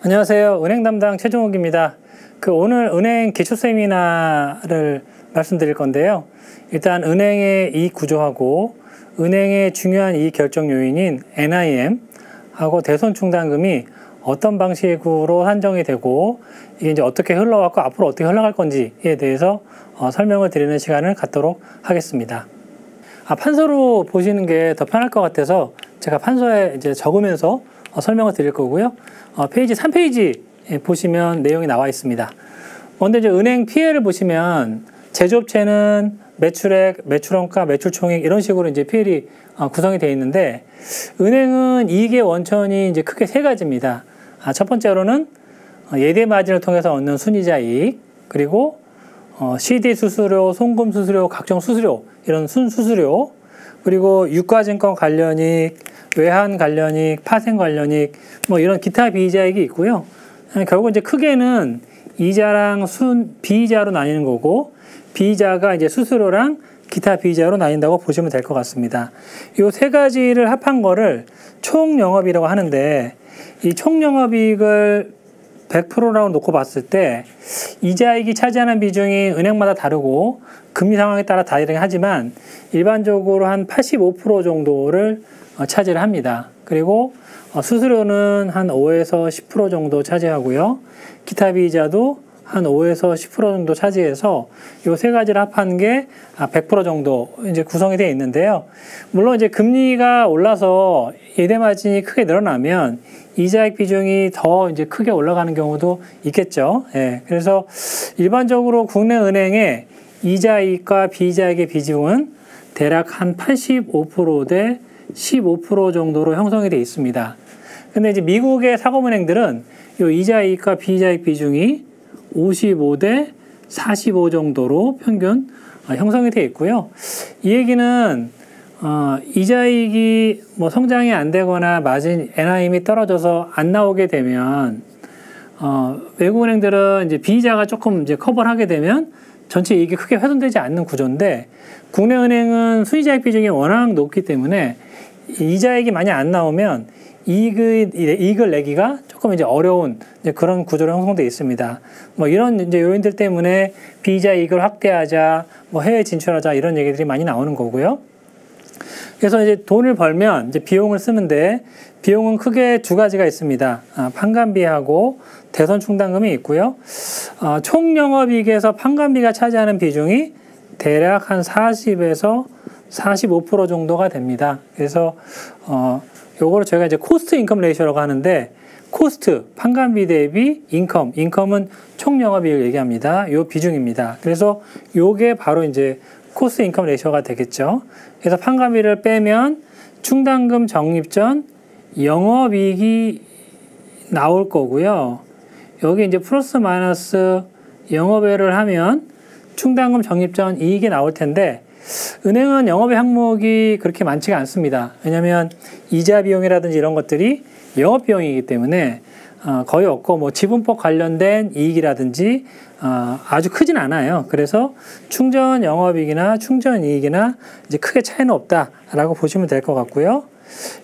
안녕하세요. 은행 담당 최종욱입니다. 오늘 은행 기초 세미나를 말씀드릴 건데요. 일단 은행의 이익 구조하고 은행의 중요한 이익 결정 요인인 NIM하고 대손 충당금이 어떤 방식으로 산정이 되고 이게 이제 어떻게 흘러왔고 앞으로 어떻게 흘러갈 건지에 대해서 설명을 드리는 시간을 갖도록 하겠습니다. 판서로 보시는 게 더 편할 것 같아서 제가 판서에 이제 적으면서 설명을 드릴 거고요. 페이지 3페이지 보시면 내용이 나와 있습니다. 먼저 이제 은행 PL을 보시면 제조업체는 매출액, 매출원가, 매출총액 이런 식으로 이제 PL이 구성이 되어 있는데 은행은 이익의 원천이 이제 크게 세 가지입니다. 첫 번째로는 예대 마진을 통해서 얻는 순이자 이익, 그리고 CD 수수료, 송금 수수료, 각종 수수료 이런 순수수료, 그리고 유가증권 관련이익, 외환 관련이익, 파생 관련이익, 뭐 이런 기타 비이자익이 있고요. 결국 이제 크게는 이자랑 비이자로 나뉘는 거고, 비이자가 이제 수수료랑 기타 비이자로 나뉜다고 보시면 될 것 같습니다. 이 세 가지를 합한 거를 총영업이라고 하는데, 이 총영업이익을 100%라고 놓고 봤을 때 이자익이 차지하는 비중이 은행마다 다르고 금리 상황에 따라 다르긴 하지만 일반적으로 한 85% 정도를 차지를 합니다. 그리고 수수료는 한 5에서 10% 정도 차지하고요. 기타 비이자도 한 5에서 10% 정도 차지해서 이 세 가지를 합한 게 100% 정도 이제 구성이 되어 있는데요. 물론 이제 금리가 올라서 예대 마진이 크게 늘어나면 이자익 비중이 더 이제 크게 올라가는 경우도 있겠죠. 예, 그래서 일반적으로 국내 은행의 이자익과 비이자익의 비중은 대략 한 85% 15% 정도로 형성이 되어 있습니다. 근데 이제 미국의 사고은행들은 이 이자익과 비이자익 비중이 55대 45 정도로 평균 형성이 되어 있고요. 이 얘기는 이자익이 뭐 성장이 안 되거나 마진 NIM이 떨어져서 안 나오게 되면 외국은행들은 이제 비이자가 조금 이제 커버를 하게 되면 전체 이익이 크게 훼손되지 않는 구조인데 국내 은행은 순이자익 비중이 워낙 높기 때문에 이자익이 많이 안 나오면 이익을 내기가 조금 이제 어려운 이제 그런 구조로 형성되어 있습니다. 뭐 이런 이제 요인들 때문에 비이자 이익을 확대하자, 뭐 해외 진출하자 이런 얘기들이 많이 나오는 거고요. 그래서 이제 돈을 벌면 이제 비용을 쓰는데 비용은 크게 두 가지가 있습니다. 판관비하고 대손 충당금이 있고요. 총 영업이익에서 판관비가 차지하는 비중이 대략 한 40에서 45% 정도가 됩니다. 그래서 요거를 저희가 이제 코스트 인컴 레이쇼라고 하는데 코스트, 판관비 대비 인컴은 총 영업이익을 얘기합니다. 요 비중입니다. 그래서 요게 바로 이제 코스트 인컴 레이쇼가 되겠죠. 그래서 판관비를 빼면 충당금 적립 전 영업이익이 나올 거고요. 여기 이제 플러스 마이너스 영업외를 하면 충당금 적립 전 이익이 나올 텐데 은행은 영업외 항목이 그렇게 많지가 않습니다. 왜냐하면 이자 비용이라든지 이런 것들이 영업 비용이기 때문에 거의 없고 뭐 지분법 관련된 이익이라든지 아주 크진 않아요. 그래서 충전 영업이익이나 충전 이익이나 이제 크게 차이는 없다라고 보시면 될 것 같고요.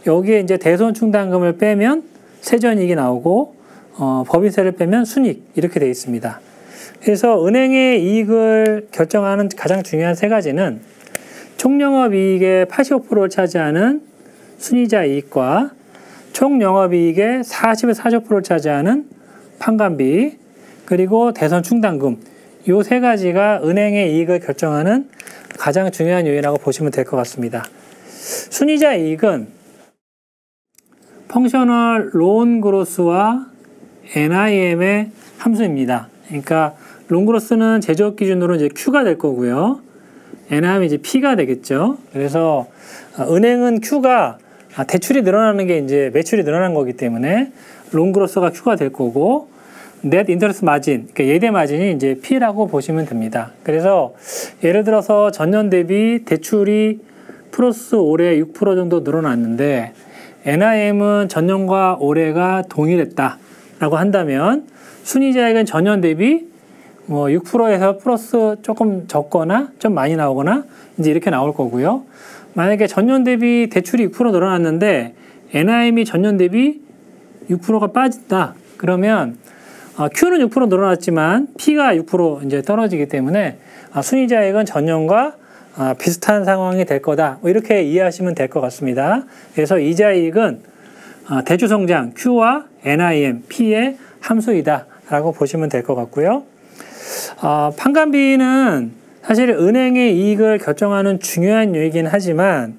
여기에 이제 대손 충당금을 빼면 세전 이익이 나오고 법인세를 빼면 순이익 이렇게 되어 있습니다. 그래서 은행의 이익을 결정하는 가장 중요한 세 가지는 총영업이익의 85%를 차지하는 순이자 이익과 총영업이익의 40에서 45%를 차지하는 판관비, 그리고 대손 충당금 이 세 가지가 은행의 이익을 결정하는 가장 중요한 요인이라고 보시면 될 것 같습니다. 순이자 이익은 펑셔널 론 그로스와 NIM의 함수입니다. 그러니까 론 그로스는 제조업 기준으로 이제 Q가 될 거고요. NIM이 이제 P가 되겠죠. 그래서 은행은 Q가 대출이 늘어나는 게 이제 매출이 늘어난 거기 때문에 론 그로스가 Q가 될 거고 넷 인터레스트 마진, 그러니까 예대 마진이 이제 P라고 보시면 됩니다. 그래서 예를 들어서 전년 대비 대출이 플러스 올해 6% 정도 늘어났는데 NIM은 전년과 올해가 동일했다라고 한다면 순이자익은 전년 대비 뭐 6%에서 플러스 조금 적거나 좀 많이 나오거나 이제 이렇게 나올 거고요. 만약에 전년 대비 대출이 6% 늘어났는데 NIM이 전년 대비 6%가 빠진다. 그러면 Q는 6% 늘어났지만 P가 6% 이제 떨어지기 때문에 순이자익은 전년과 비슷한 상황이 될 거다. 뭐 이렇게 이해하시면 될 것 같습니다. 그래서 이자익은 대주성장 Q와 NIM, P의 함수이다 라고 보시면 될 것 같고요. 판관비는 사실 은행의 이익을 결정하는 중요한 요인이긴 하지만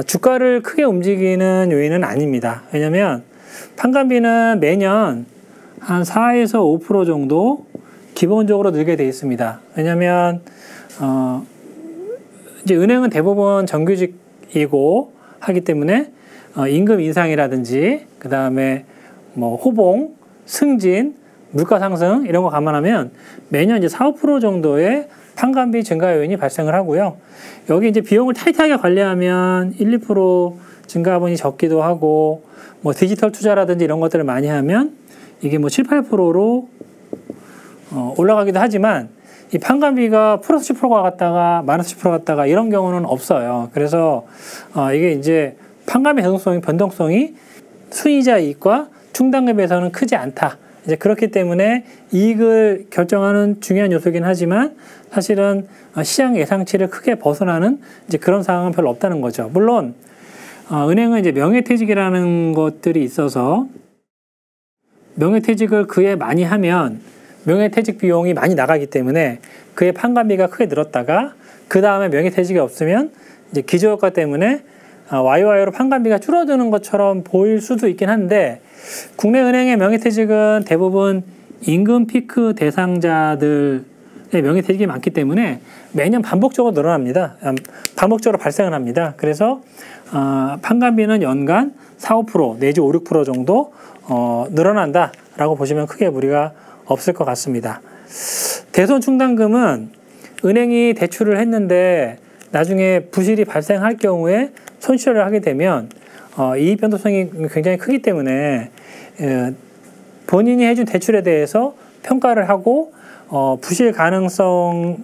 주가를 크게 움직이는 요인은 아닙니다. 왜냐하면 판관비는 매년 한 4에서 5% 정도 기본적으로 늘게 되어 있습니다. 왜냐하면 이제 은행은 대부분 정규직이고 하기 때문에 임금 인상이라든지 그 다음에 뭐 호봉, 승진, 물가 상승 이런 거 감안하면 매년 이제 4, 5% 정도의 판관비 증가 요인이 발생을 하고요. 여기 이제 비용을 타이트하게 관리하면 1, 2% 증가분이 적기도 하고 뭐 디지털 투자라든지 이런 것들을 많이 하면 이게 뭐 7, 8%로 올라가기도 하지만 이 판관비가 플러스 10%가 갔다가 마이너스 10% 갔다가 이런 경우는 없어요. 그래서 이게 이제 판관비 변동성이 순이자 이익과 충당금에 비해서는 크지 않다. 이제 그렇기 때문에 이익을 결정하는 중요한 요소이긴 하지만 사실은 시장 예상치를 크게 벗어나는 이제 그런 상황은 별로 없다는 거죠. 물론 은행은 이제 명예퇴직이라는 것들이 있어서 명예퇴직을 그에 많이 하면 명예퇴직 비용이 많이 나가기 때문에 그의 판관비가 크게 늘었다가 그 다음에 명예퇴직이 없으면 이제 기저효과 때문에 YOY로 판관비가 줄어드는 것처럼 보일 수도 있긴 한데 국내 은행의 명예퇴직은 대부분 임금 피크 대상자들의 명예퇴직이 많기 때문에 매년 반복적으로 늘어납니다. 반복적으로 발생을 합니다. 그래서 판관비는 연간 4, 5% 내지 5, 6% 정도 늘어난다라고 보시면 크게 무리가 없을 것 같습니다. 대손 충당금은 은행이 대출을 했는데 나중에 부실이 발생할 경우에 손실을 하게 되면 이익 변동성이 굉장히 크기 때문에 본인이 해준 대출에 대해서 평가를 하고 부실 가능성에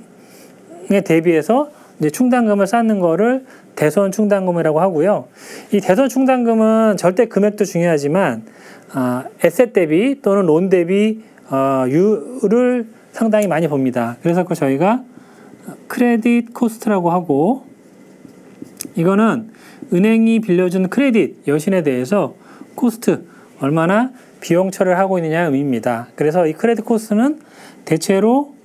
대비해서 이제 충당금을 쌓는 거를 대손 충당금이라고 하고요. 이 대손 충당금은 절대 금액도 중요하지만 에셋 대비 또는 론 대비 율을 상당히 많이 봅니다. 그래서 저희가 크레딧 코스트라고 하고 이거는 은행이 빌려준 크레딧 여신에 대해서 코스트 얼마나 비용 처리를 하고 있느냐의 의미입니다. 그래서 이 크레딧 코스트는 대체로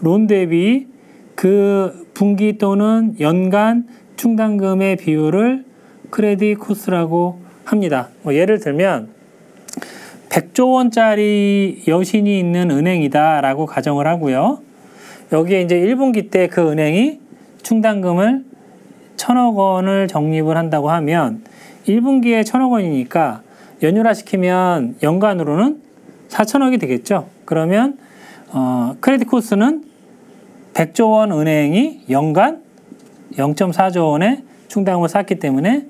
론 대비 그 분기 또는 연간 충당금의 비율을 크레딧 코스트라고 합니다. 뭐 예를 들면 100조 원짜리 여신이 있는 은행이다라고 가정을 하고요. 여기에 이제 1분기 때 그 은행이 충당금을 1,000억 원을 적립을 한다고 하면 1분기에 1,000억 원이니까 연율화시키면 연간으로는 4,000억이 되겠죠. 그러면 크레딧 코스트는 100조 원 은행이 연간 0.4조 원의 충당금을 쌓기 때문에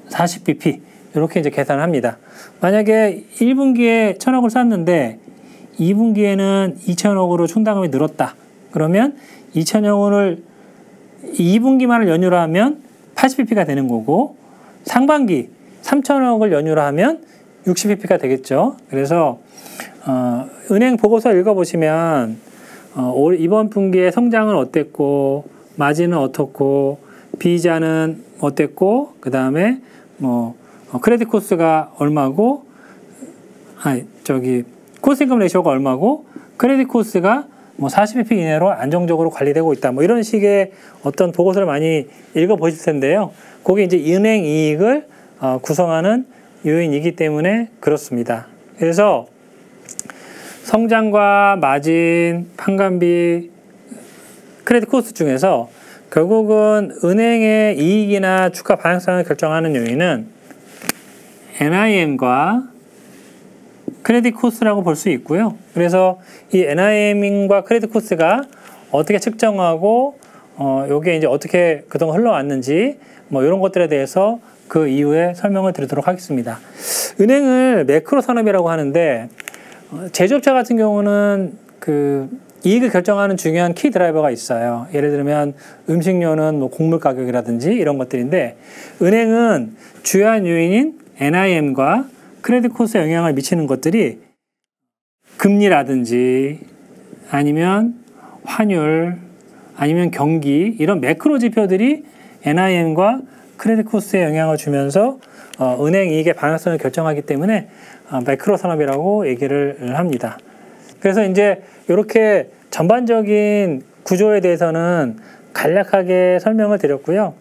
40bp 이렇게 이제 계산을 합니다. 만약에 1분기에 1,000억을 쌓는데 2분기에는 2,000억으로 충당금이 늘었다. 그러면 2,000억 원을 2분기만을 연율화하면 80bp가 되는 거고 상반기 3,000억을 연율화하면 60bp가 되겠죠. 그래서 은행 보고서 읽어보시면 이번 분기에 성장은 어땠고 마진은 어떻고 비이자는 어땠고 그 다음에 뭐 크레딧 코스트가 얼마고 코스트 인컴 레이쇼가 얼마고 크레딧 코스트가 뭐 40bp 이내로 안정적으로 관리되고 있다. 뭐 이런 식의 어떤 보고서를 많이 읽어보실 텐데요. 그게 이제 은행 이익을 구성하는 요인이기 때문에 그렇습니다. 그래서 성장과 마진, 판관비, 크레딧 코스트 중에서 결국은 은행의 이익이나 주가 방향성을 결정하는 요인은 NIM과 크레딧 코스트라고 볼 수 있고요. 그래서 이 NIM과 크레딧 코스트가 어떻게 측정하고 요게 이제 어떻게 그동안 흘러왔는지 뭐 이런 것들에 대해서 그 이후에 설명을 드리도록 하겠습니다. 은행을 매크로 산업이라고 하는데 제조업체 같은 경우는 그 이익을 결정하는 중요한 키 드라이버가 있어요. 예를 들면 음식료는 뭐 곡물 가격이라든지 이런 것들인데 은행은 주요한 요인인 NIM과 크레딧 코스트에 영향을 미치는 것들이 금리라든지 아니면 환율 아니면 경기 이런 매크로 지표들이 NIM과 크레딧 코스트에 영향을 주면서 은행 이익의 방향성을 결정하기 때문에 매크로 산업이라고 얘기를 합니다. 그래서 이제 이렇게 전반적인 구조에 대해서는 간략하게 설명을 드렸고요.